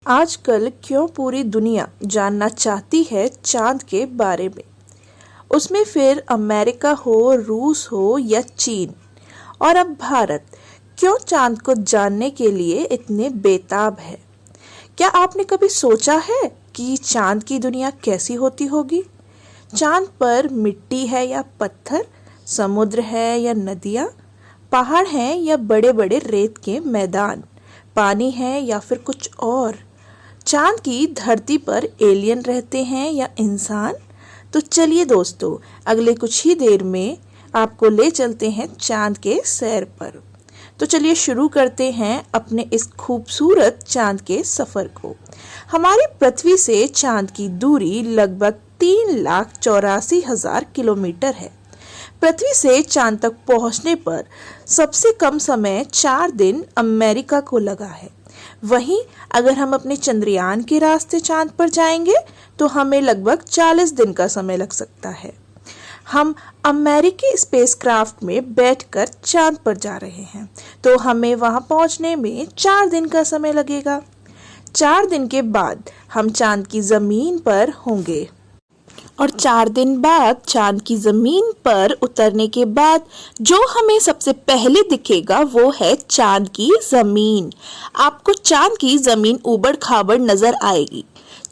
आजकल क्यों पूरी दुनिया जानना चाहती है चांद के बारे में। उसमें फिर अमेरिका हो, रूस हो या चीन, और अब भारत क्यों चांद को जानने के लिए इतने बेताब है। क्या आपने कभी सोचा है कि चांद की दुनिया कैसी होती होगी? चांद पर मिट्टी है या पत्थर, समुद्र है या नदियाँ, पहाड़ हैं या बड़े बड़े रेत के मैदान, पानी है या फिर कुछ और? चांद की धरती पर एलियन रहते हैं या इंसान? तो चलिए दोस्तों, अगले कुछ ही देर में आपको ले चलते हैं चांद के सैर पर। तो चलिए शुरू करते हैं अपने इस खूबसूरत चांद के सफर को। हमारी पृथ्वी से चांद की दूरी लगभग 3,84,000 किलोमीटर है। पृथ्वी से चांद तक पहुंचने पर सबसे कम समय 4 दिन अमेरिका को लगा है। वहीं अगर हम अपने चंद्रयान के रास्ते चांद पर जाएंगे तो हमें लगभग 40 दिन का समय लग सकता है। हम अमेरिकी स्पेसक्राफ्ट में बैठकर चांद पर जा रहे हैं तो हमें वहां पहुंचने में 4 दिन का समय लगेगा। 4 दिन के बाद हम चांद की जमीन पर होंगे और 4 दिन बाद चांद की जमीन पर उतरने के बाद जो हमें सबसे पहले दिखेगा वो है चांद की जमीन। आपको चांद की जमीन ऊबड़ खाबड़ नजर आएगी।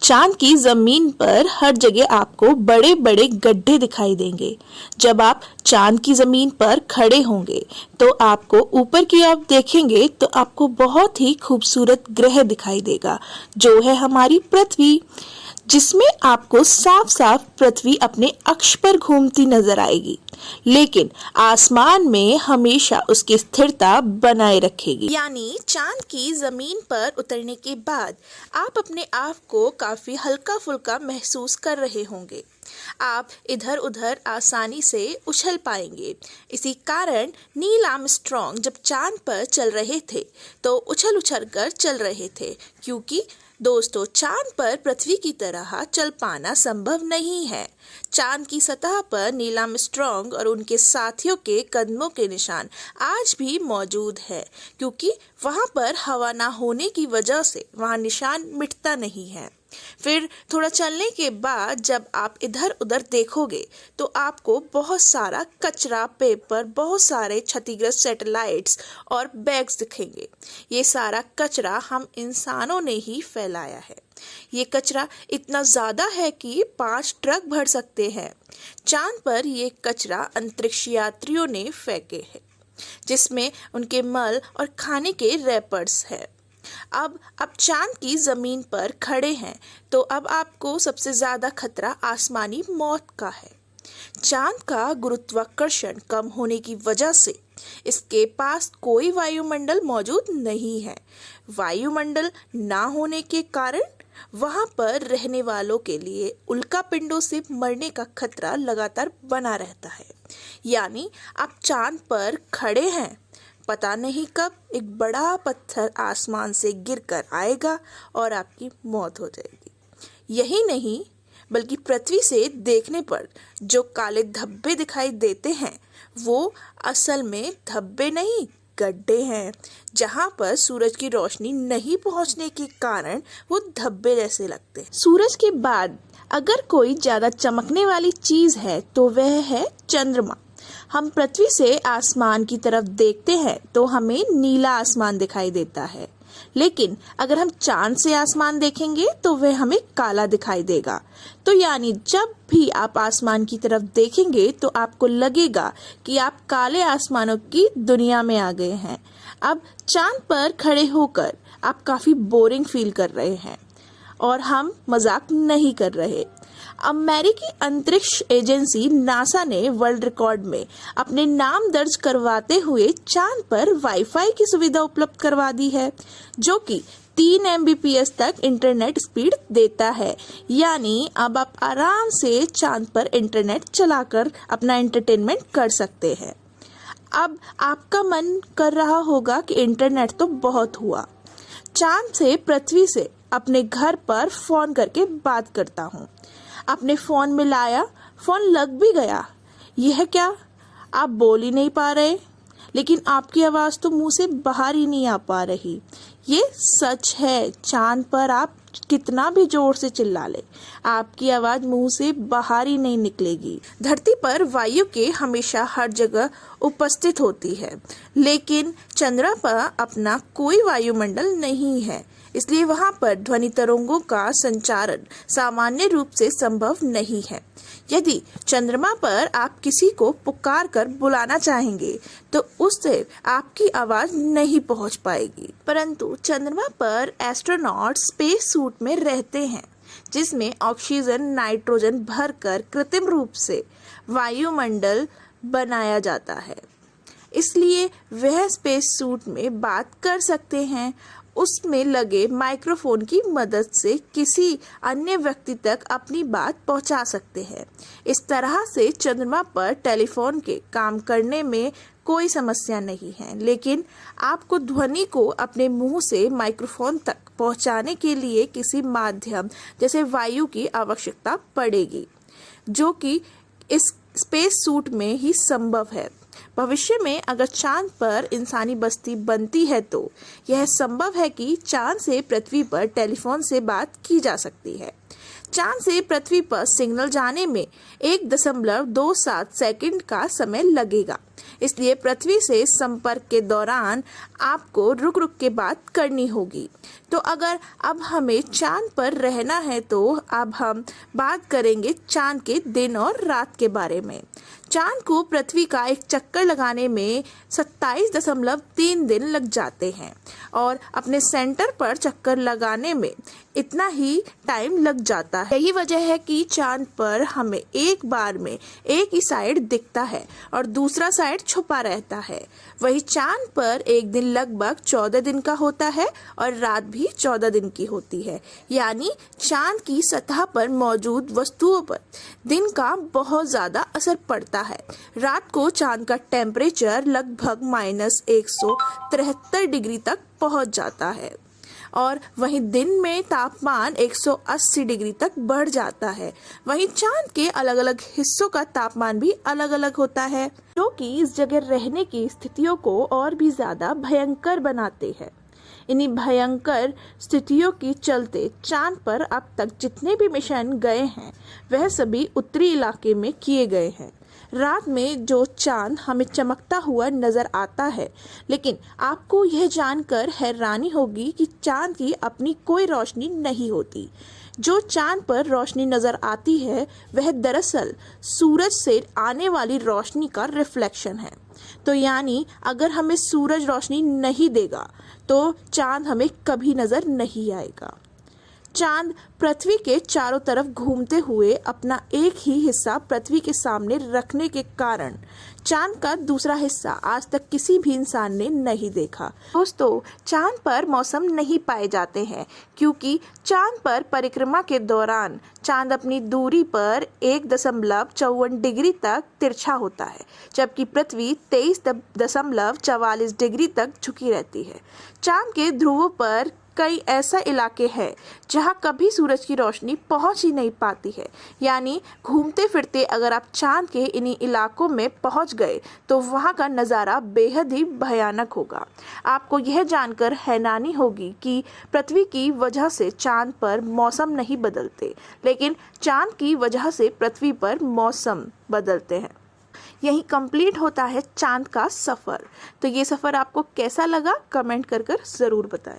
चांद की जमीन पर हर जगह आपको बड़े बड़े गड्ढे दिखाई देंगे। जब आप चांद की जमीन पर खड़े होंगे तो आपको ऊपर की ओर देखेंगे तो आपको बहुत ही खूबसूरत ग्रह दिखाई देगा जो है हमारी पृथ्वी, जिसमें आपको साफ साफ पृथ्वी अपने अक्ष पर घूमती नजर आएगी, लेकिन आसमान में हमेशा उसकी स्थिरता बनाए रखेगी। यानी चांद की जमीन पर उतरने के बाद आप अपने आप को काफी हल्का फुल्का महसूस कर रहे होंगे। आप इधर उधर आसानी से उछल पाएंगे। इसी कारण नील आर्मस्ट्रॉन्ग जब चांद पर चल रहे थे तो उछल उछल कर चल रहे थे, क्योंकि दोस्तों चांद पर पृथ्वी की तरह चल पाना संभव नहीं है। चांद की सतह पर नील आर्मस्ट्रॉन्ग और उनके साथियों के कदमों के निशान आज भी मौजूद है, क्योंकि वहां पर हवा ना होने की वजह से वहां निशान मिटता नहीं है। फिर थोड़ा चलने के बाद जब आप इधर उधर देखोगे तो आपको बहुत सारा कचरा, पेपर, बहुत सारे क्षतिग्रस्त सैटेलाइट्स और बैग्स दिखेंगे। ये सारा कचरा हम इंसानों ने ही फैलाया है। ये कचरा इतना ज़्यादा है कि 5 ट्रक भर सकते हैं। चांद पर ये कचरा अंतरिक्ष यात्रियों ने फेंके हैं, जिसमें उनके मल और खाने के रैपर्स है। अब चांद की जमीन पर खड़े हैं तो अब आपको सबसे ज्यादा खतरा आसमानी मौत का है। चांद का गुरुत्वाकर्षण कम होने की वजह से इसके पास कोई वायुमंडल मौजूद नहीं है। वायुमंडल ना होने के कारण वहां पर रहने वालों के लिए उल्कापिंडों से मरने का खतरा लगातार बना रहता है। यानी आप चांद पर खड़े हैं, पता नहीं कब एक बड़ा पत्थर आसमान से गिरकर आएगा और आपकी मौत हो जाएगी। यही नहीं बल्कि पृथ्वी से देखने पर जो काले धब्बे दिखाई देते हैं वो असल में धब्बे नहीं, गड्ढे हैं, जहां पर सूरज की रोशनी नहीं पहुंचने के कारण वो धब्बे जैसे लगते हैं। सूरज के बाद अगर कोई ज्यादा चमकने वाली चीज है तो वह है चंद्रमा। हम पृथ्वी से आसमान की तरफ देखते हैं तो हमें नीला आसमान दिखाई देता है, लेकिन अगर हम चांद से आसमान देखेंगे तो वह हमें काला दिखाई देगा। तो यानी जब भी आप आसमान की तरफ देखेंगे तो आपको लगेगा कि आप काले आसमानों की दुनिया में आ गए हैं। अब चांद पर खड़े होकर आप काफी बोरिंग फील कर रहे हैं और हम मजाक नहीं कर रहे। अमेरिकी अंतरिक्ष एजेंसी नासा ने वर्ल्ड रिकॉर्ड में अपने नाम दर्ज करवाते हुए चांद पर वाईफाई की सुविधा उपलब्ध करवा दी है, जो कि 3 MBPS तक इंटरनेट स्पीड देता है। यानी अब आप आराम से चांद पर इंटरनेट चलाकर अपना एंटरटेनमेंट कर सकते हैं। अब आपका मन कर रहा होगा कि इंटरनेट तो बहुत हुआ, चांद से पृथ्वी से अपने घर पर फोन करके बात करता हूँ। अपने फोन में लाया, फोन लग भी गया। यह क्या, आप बोल ही नहीं पा रहे, लेकिन आपकी आवाज तो मुंह से बाहर ही नहीं आ पा रही। ये सच है, चांद पर आप कितना भी जोर से चिल्ला ले, आपकी आवाज मुंह से बाहर ही नहीं निकलेगी। धरती पर वायु के हमेशा हर जगह उपस्थित होती है, लेकिन चंद्रमा पर अपना कोई वायुमंडल नहीं है, इसलिए वहां पर ध्वनि तरंगों का संचारण सामान्य रूप से संभव नहीं है। यदि चंद्रमा पर आप किसी को पुकार कर बुलाना चाहेंगे तो उससे आपकी आवाज नहीं पहुंच पाएगी। परंतु चंद्रमा पर एस्ट्रोनॉट स्पेस सूट में रहते हैं, जिसमें ऑक्सीजन नाइट्रोजन भरकर कृत्रिम रूप से वायुमंडल बनाया जाता है, इसलिए वह स्पेस सूट में बात कर सकते हैं। उसमें लगे माइक्रोफोन की मदद से किसी अन्य व्यक्ति तक अपनी बात पहुंचा सकते हैं। इस तरह से चंद्रमा पर टेलीफोन के काम करने में कोई समस्या नहीं है, लेकिन आपको ध्वनि को अपने मुंह से माइक्रोफोन तक पहुंचाने के लिए किसी माध्यम जैसे वायु की आवश्यकता पड़ेगी, जो कि इस स्पेस सूट में ही संभव है। भविष्य में अगर चांद पर इंसानी बस्ती बनती है तो यह संभव है कि चांद से पृथ्वी पर टेलीफोन से बात की जा सकती है। चांद से पृथ्वी पर सिग्नल जाने में 1.27 सेकंड का समय लगेगा, इसलिए पृथ्वी से संपर्क के दौरान आपको रुक रुक के बात करनी होगी। तो अगर अब हमें चांद पर रहना है तो अब हम बात करेंगे चांद के दिन और रात के बारे में। चांद को पृथ्वी का एक चक्कर लगाने में 27.3 दिन लग जाते हैं और अपने सेंटर पर चक्कर लगाने में इतना ही टाइम लग जाता है। यही वजह है कि चांद पर हमें एक बार में एक ही साइड दिखता है और दूसरा साइड छुपा रहता है। वही चांद पर एक दिन लगभग 14 दिन का होता है और रात भी 14 दिन की होती है, यानी चांद की सतह पर मौजूद वस्तुओं पर दिन का बहुत ज्यादा असर पड़ता है। रात को चांद का टेम्परेचर लगभग -173 डिग्री तक पहुंच जाता है और वहीं दिन में तापमान 180 डिग्री तक बढ़ जाता है। वहीं चांद के अलग अलग हिस्सों का तापमान भी अलग अलग होता है, जो कि इस जगह रहने की स्थितियों को और भी ज्यादा भयंकर बनाते हैं। इन्हीं भयंकर स्थितियों की चलते चांद पर अब तक जितने भी मिशन गए हैं वह सभी उत्तरी इलाके में किए गए हैं। रात में जो चांद हमें चमकता हुआ नजर आता है, लेकिन आपको यह जानकर हैरानी होगी कि चांद की अपनी कोई रोशनी नहीं होती। जो चांद पर रोशनी नजर आती है वह दरअसल सूरज से आने वाली रोशनी का रिफ्लेक्शन है। तो यानी अगर हमें सूरज रोशनी नहीं देगा तो चांद हमें कभी नजर नहीं आएगा। चांद पृथ्वी के चारों तरफ घूमते हुए अपना एक ही हिस्सा पृथ्वी के सामने रखने के कारण चांद का दूसरा हिस्सा आज तक किसी भी इंसान ने नहीं देखा। दोस्तों, चांद पर मौसम नहीं पाए जाते हैं क्योंकि चांद पर परिक्रमा के दौरान चांद अपनी दूरी पर 1.54 डिग्री तक तिरछा होता है, जबकि पृथ्वी 23.44 डिग्री तक झुकी रहती है। चांद के ध्रुवों पर कई ऐसा इलाके हैं जहां कभी सूरज की रोशनी पहुंच ही नहीं पाती है, यानी घूमते फिरते अगर आप चांद के इन्हीं इलाकों में पहुंच गए तो वहां का नज़ारा बेहद ही भयानक होगा। आपको यह जानकर हैरानी होगी कि पृथ्वी की वजह से चांद पर मौसम नहीं बदलते, लेकिन चांद की वजह से पृथ्वी पर मौसम बदलते हैं। यही कंप्लीट होता है चांद का सफ़र। तो ये सफ़र आपको कैसा लगा कमेंट कर ज़रूर बताएं।